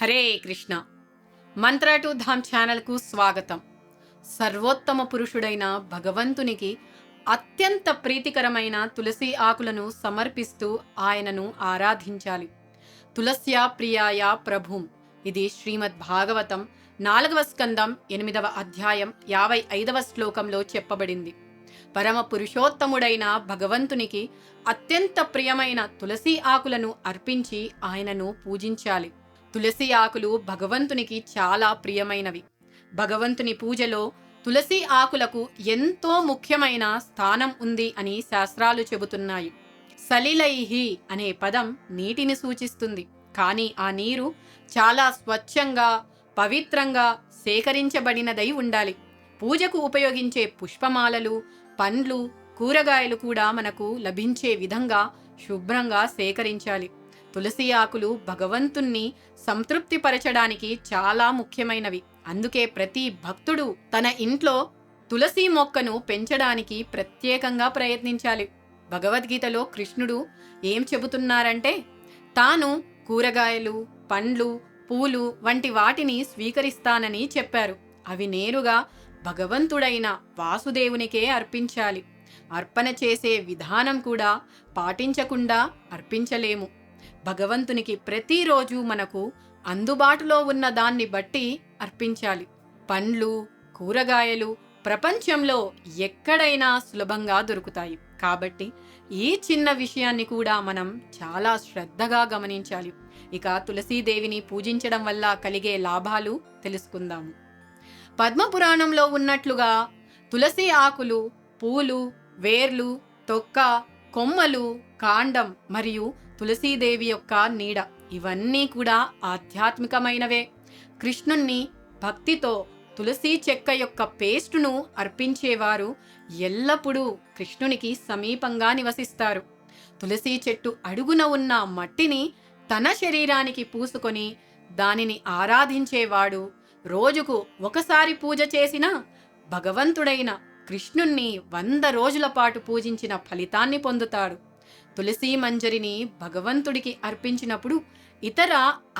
హరే కృష్ణ. మంత్ర to ధామ్ ఛానల్కు స్వాగతం. సర్వోత్తమ పురుషుడైన భగవంతునికి అత్యంత ప్రీతికరమైన తులసి ఆకులను సమర్పిస్తూ ఆయనను ఆరాధించాలి. తులస్యా ప్రియాయ ప్రభుం. ఇది శ్రీమద్ భాగవతం 4వ స్కందం 8వ అధ్యాయం 55వ శ్లోకంలో చెప్పబడింది. పరమ పురుషోత్తముడైన భగవంతునికి అత్యంత ప్రియమైన తులసి ఆకులను అర్పించి ఆయనను పూజించాలి. తులసి ఆకులు భగవంతునికి చాలా ప్రియమైనవి. భగవంతుని పూజలో తులసి ఆకులకు ఎంతో ముఖ్యమైన స్థానం ఉంది అని శాస్త్రాలు చెబుతున్నాయి. సలిలైహి అనే పదం నీటిని సూచిస్తుంది. కానీ ఆ నీరు చాలా స్వచ్ఛంగా, పవిత్రంగా సేకరించబడినదై ఉండాలి. పూజకు ఉపయోగించే పుష్పమాలలు, పండ్లు, కూరగాయలు కూడా మనకు లభించే విధంగా శుభ్రంగా సేకరించాలి. తులసి ఆకులు భగవంతుణ్ణి సంతృప్తిపరచడానికి చాలా ముఖ్యమైనవి. అందుకే ప్రతి భక్తుడు తన ఇంట్లో తులసి మొక్కను పెంచడానికి ప్రత్యేకంగా ప్రయత్నించాలి. భగవద్గీతలో కృష్ణుడు ఏం చెబుతున్నారంటే, తాను కూరగాయలు, పండ్లు, పూలు వంటి వాటిని స్వీకరిస్తానని చెప్పారు. అవి నేరుగా భగవంతుడైన వాసుదేవునికే అర్పించాలి. అర్పణ చేసే విధానం కూడా పాటించకుండా అర్పించలేము. భగవంతునికి ప్రతిరోజు మనకు అందుబాటులో ఉన్న దాన్ని బట్టి అర్పించాలి. పండ్లు, కూరగాయలు ప్రపంచంలో ఎక్కడైనా సులభంగా దొరుకుతాయి. కాబట్టి ఈ చిన్న విషయాన్ని కూడా మనం చాలా శ్రద్ధగా గమనించాలి. ఇక తులసీదేవిని పూజించడం వల్ల కలిగే లాభాలు తెలుసుకుందాము. పద్మపురాణంలో ఉన్నట్లుగా తులసి ఆకులు, పూలు, వేర్లు, తొక్క, కొమ్మలు, కాండం మరియు తులసీదేవి యొక్క నీడ ఇవన్నీ కూడా ఆధ్యాత్మికమైనవే. కృష్ణుణ్ణి భక్తితో తులసి చెక్క యొక్క పేస్టును అర్పించేవారు ఎల్లప్పుడూ కృష్ణునికి సమీపంగా నివసిస్తారు. తులసి చెట్టు అడుగున ఉన్న మట్టిని తన శరీరానికి పూసుకొని దానిని ఆరాధించేవాడు రోజుకు ఒకసారి పూజ చేసినా భగవంతుడైన కృష్ణుణ్ణి 100 రోజుల పాటు పూజించిన ఫలితాన్ని పొందుతాడు. తులసి మంజరిని భగవంతుడికి అర్పించినప్పుడు ఇతర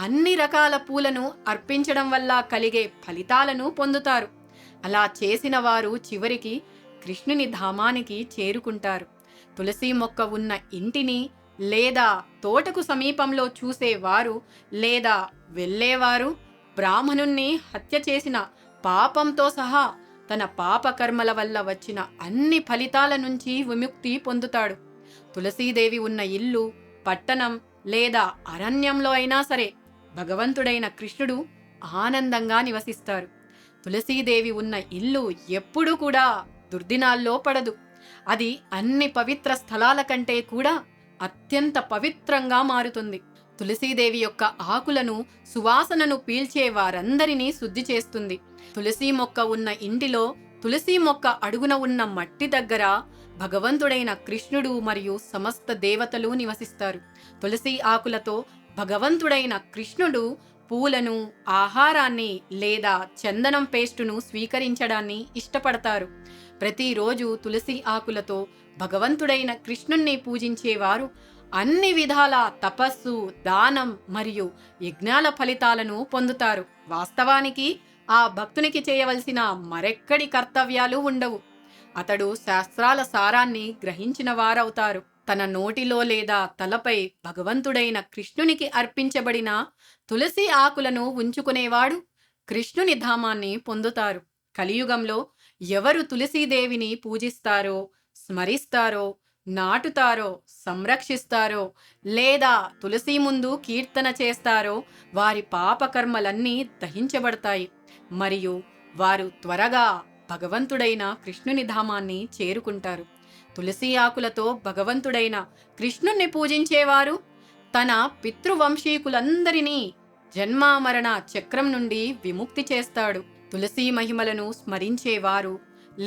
అన్ని రకాల పూలను అర్పించడం వల్ల కలిగే ఫలితాలను పొందుతారు. అలా చేసిన వారు చివరికి కృష్ణుని ధామానికి చేరుకుంటారు. తులసి మొక్క ఉన్న ఇంటిని లేదా తోటకు సమీపంలో చూసేవారు లేదా వెళ్ళేవారు బ్రాహ్మణుణ్ణి హత్య చేసిన పాపంతో సహా తన పాపకర్మల వల్ల వచ్చిన అన్ని ఫలితాల నుంచి విముక్తి పొందుతాడు. తులసీదేవి ఉన్న ఇల్లు, పట్టణం లేదా అరణ్యంలో అయినా సరే భగవంతుడైన కృష్ణుడు ఆనందంగా నివసిస్తారు. తులసీదేవి ఉన్న ఇల్లు ఎప్పుడూ కూడా దుర్దినాల్లో పడదు. అది అన్ని పవిత్ర స్థలాల కంటే కూడా అత్యంత పవిత్రంగా మారుతుంది. తులసీదేవి యొక్క ఆకులను, సువాసనను పీల్చే వారందరినీ శుద్ధి చేస్తుంది. తులసి మొక్క ఉన్న ఇంటిలో తులసి మొక్క అడుగున ఉన్న మట్టి దగ్గర భగవంతుడైన కృష్ణుడు మరియు సమస్త దేవతలు నివసిస్తారు. తులసి ఆకులతో భగవంతుడైన కృష్ణుడు పూలను, ఆహారాన్ని లేదా చందనం పేస్టును స్వీకరించడాన్ని ఇష్టపడతారు. ప్రతిరోజు తులసి ఆకులతో భగవంతుడైన కృష్ణుణ్ణి పూజించేవారు అన్ని విధాల తపస్సు, దానం మరియు యజ్ఞాల ఫలితాలను పొందుతారు. వాస్తవానికి ఆ భక్తునికి చేయవలసిన మరెక్కడి కర్తవ్యాలు ఉండవు. అతడు శాస్త్రాల సారాన్ని గ్రహించిన వారవుతారు. తన నోటిలో లేదా తలపై భగవంతుడైన కృష్ణునికి అర్పించబడిన తులసి ఆకులను ఉంచుకునేవాడు కృష్ణుని ధామాన్ని పొందుతారు. కలియుగంలో ఎవరు తులసీదేవిని పూజిస్తారో, స్మరిస్తారో, నాటుతారో, సంరక్షిస్తారో లేదా తులసి ముందు కీర్తన చేస్తారో వారి పాపకర్మలన్నీ దహించబడతాయి మరియు వారు త్వరగా భగవంతుడైన కృష్ణుని ధామాన్ని చేరుకుంటారు. తులసి ఆకులతో భగవంతుడైన కృష్ణుణ్ణి పూజించేవారు తన పితృవంశీకులందరినీ జన్మామరణ చక్రం నుండి విముక్తి చేస్తాడు. తులసి మహిమలను స్మరించేవారు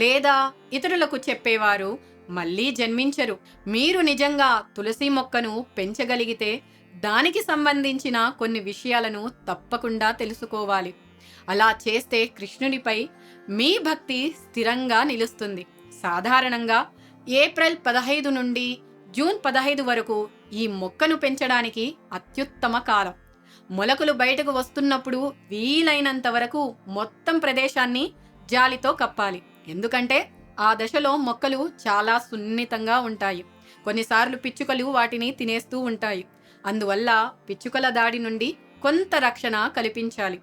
లేదా ఇతరులకు చెప్పేవారు మళ్ళీ జన్మించరు. మీరు నిజంగా తులసి మొక్కను పెంచగలిగితే దానికి సంబంధించిన కొన్ని విషయాలను తప్పకుండా తెలుసుకోవాలి. అలా చేస్తే కృష్ణునిపై మీ భక్తి స్థిరంగా నిలుస్తుంది. సాధారణంగా ఏప్రిల్ 15 నుండి జూన్ 15 వరకు ఈ మొక్కను పెంచడానికి అత్యుత్తమ కాలం. మొలకలు బయటకు వస్తున్నప్పుడు వీలైనంత వరకు మొత్తం ప్రదేశాన్ని జాలితో కప్పాలి. ఎందుకంటే ఆ దశలో మొక్కలు చాలా సున్నితంగా ఉంటాయి. కొన్నిసార్లు పిచ్చుకలు వాటిని తినేస్తూ ఉంటాయి. అందువల్ల పిచ్చుకల దాడి నుండి కొంత రక్షణ కల్పించాలి.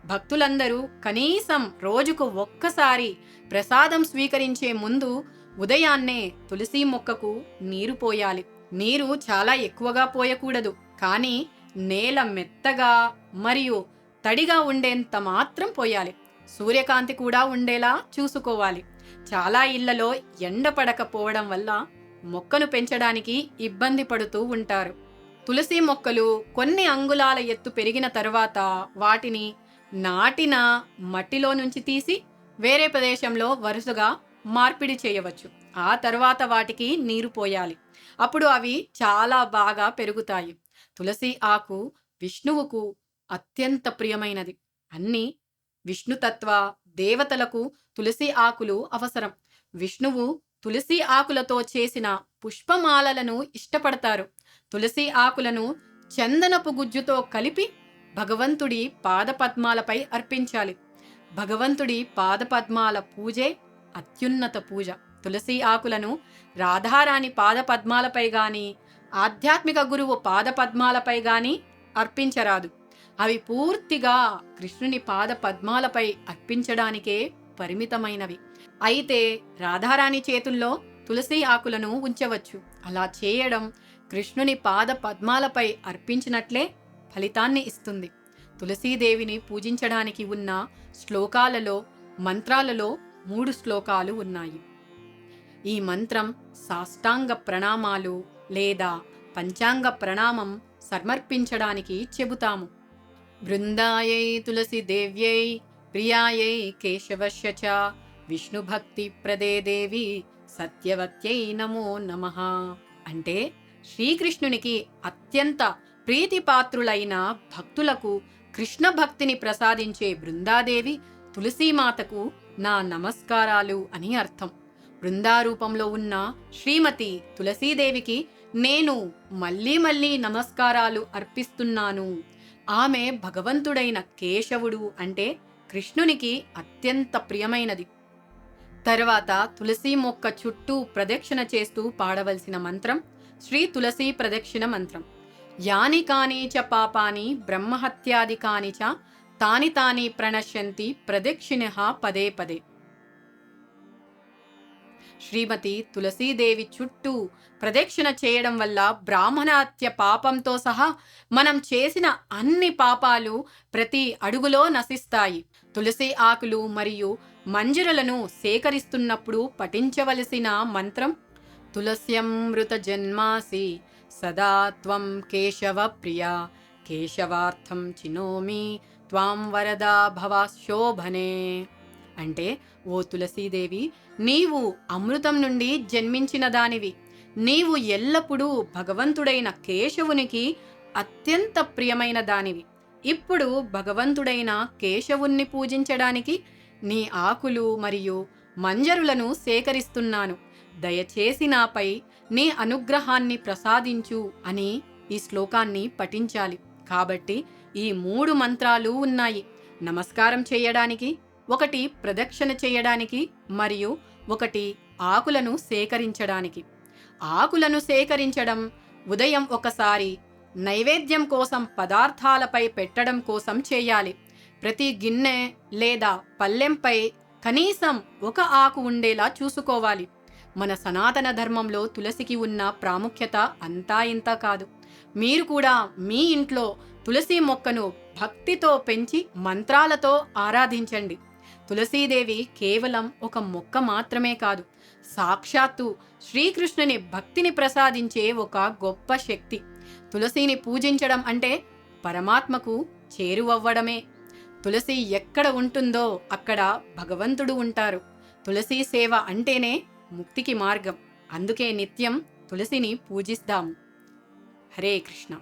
భక్తులందరూ కనీసం రోజుకు ఒక్కసారి ప్రసాదం స్వీకరించే ముందు ఉదయాన్నే తులసి మొక్కకు నీరు పోయాలి. నీరు చాలా ఎక్కువగా పోయకూడదు, కానీ నేల మెత్తగా మరియు తడిగా ఉండేంత మాత్రం పోయాలి. సూర్యకాంతి కూడా ఉండేలా చూసుకోవాలి. చాలా ఇళ్లలో ఎండ పడకపోవడం వల్ల మొక్కను పెంచడానికి ఇబ్బంది పడుతూ ఉంటారు. తులసి మొక్కలు కొన్ని అంగుళాల ఎత్తు పెరిగిన తరువాత వాటిని నాటిన మట్టిలో నుంచి తీసి వేరే ప్రదేశంలో వరుసగా మార్పిడి చేయవచ్చు. ఆ తర్వాత వాటికి నీరు పోయాలి. అప్పుడు అవి చాలా బాగా పెరుగుతాయి. తులసి ఆకు విష్ణువుకు అత్యంత ప్రియమైనది. అన్ని విష్ణుతత్వ దేవతలకు తులసి ఆకులు అవసరం. విష్ణువు తులసి ఆకులతో చేసిన పుష్పమాలలను ఇష్టపడతారు. తులసి ఆకులను చందనపు గుజ్జుతో కలిపి భగవంతుడి పాదపద్మాలపై అర్పించాలి. భగవంతుడి పాదపద్మాల పూజే అత్యున్నత పూజ. తులసి ఆకులను రాధారాణి పాదపద్మాలపై గాని ఆధ్యాత్మిక గురువు పాదపద్మాలపై గాని అర్పించరాదు. అవి పూర్తిగా కృష్ణుని పాదపద్మాలపై అర్పించడానికే పరిమితమైనవి. అయితే రాధారాణి చేతుల్లో తులసి ఆకులను ఉంచవచ్చు. అలా చేయడం కృష్ణుని పాద పద్మాలపై అర్పించినట్లే ఫలితాన్ని ఇస్తుంది. తులసీదేవిని పూజించడానికి ఉన్న శ్లోకాలలో మంత్రాలలో 3 శ్లోకాలు ఉన్నాయి. ఈ మంత్రం సాష్టాంగ ప్రణామాలు లేదా పంచాంగ ప్రణామం సమర్పించడానికి చెబుతాము. బృందాయై తులసి దేవ్యై ప్రియాయై కేశవస్య చ విష్ణుభక్తి ప్రదే దేవి సత్యవత్యై నమో నమః. అంటే శ్రీకృష్ణునికి అత్యంత ప్రీతిపాత్రులైన భక్తులకు కృష్ణ భక్తిని ప్రసాదించే బృందాదేవి తులసీమాతకు నా నమస్కారాలు అని అర్థం. బృందారూపంలో ఉన్న శ్రీమతి తులసీదేవికి నేను మళ్ళీ మళ్ళీ నమస్కారాలు అర్పిస్తున్నాను. ఆమె భగవంతుడైన కేశవుడు అంటే కృష్ణునికి అత్యంత ప్రియమైనది. తర్వాత తులసి మొక్క చుట్టూ ప్రదక్షిణ చేస్తూ పాడవలసిన మంత్రం శ్రీ తులసి ప్రదక్షిణ మంత్రం. యాని కాని చ పాపాని బ్రహ్మహత్యాదికాని చ తాని తాని ప్రణశ్యంతి ప్రదక్షిణః పదే పదే. శ్రీమతి తులసీదేవి చుట్టూ ప్రదక్షిణ చేయడం వల్ల బ్రాహ్మణ హత్య పాపంతో సహా మనం చేసిన అన్ని పాపాలు ప్రతి అడుగులో నశిస్తాయి. తులసి ఆకులు మరియు మంజరులను సేకరిస్తున్నప్పుడు పఠించవలసిన మంత్రం తులస్యమృత జన్మాసి సదా త్వం కేశవ ప్రియా కేశవార్థం చినోమి త్వాం వరదా భవ శోభనే. అంటే ఓ తులసీదేవి, నీవు అమృతం నుండి జన్మించిన దానివి. నీవు ఎల్లప్పుడూ భగవంతుడైన కేశవునికి అత్యంత ప్రియమైన దానివి. ఇప్పుడు భగవంతుడైన కేశవుణ్ణి పూజించడానికి నీ ఆకులు మరియు మంజరులను సేకరిస్తున్నాను. దయచేసి నాపై నీ అనుగ్రహాన్ని ప్రసాదించు అని ఈ శ్లోకాన్ని పఠించాలి. కాబట్టి ఈ 3 మంత్రాలు ఉన్నాయి. నమస్కారం చేయడానికి, ఒకటి ప్రదక్షిణ చేయడానికి, మరియు ఒకటి ఆకులను సేకరించడానికి. ఆకులను సేకరించడం ఉదయం ఒకసారి, నైవేద్యం కోసం పదార్థాలపై పెట్టడం కోసం చేయాలి. ప్రతి గిన్నె లేదా పళ్ళెంపై కనీసం ఒక ఆకు ఉండేలా చూసుకోవాలి. మన సనాతన ధర్మంలో తులసికి ఉన్న ప్రాముఖ్యత అంతా ఇంత కాదు. మీరు కూడా మీ ఇంట్లో తులసి మొక్కను భక్తితో పెంచి మంత్రాలతో ఆరాధించండి. తులసీదేవి కేవలం ఒక మొక్క మాత్రమే కాదు, సాక్షాత్తు శ్రీకృష్ణుని భక్తిని ప్రసాదించే ఒక గొప్ప శక్తి. తులసిని పూజించడం అంటే పరమాత్మకు చేరువవ్వడమే. తులసి ఎక్కడ ఉంటుందో అక్కడ భగవంతుడు ఉంటారు. తులసి సేవ అంటేనే ముక్తికి మార్గం. అందుకే నిత్యం తులసిని పూజిస్తాము. హరే కృష్ణ.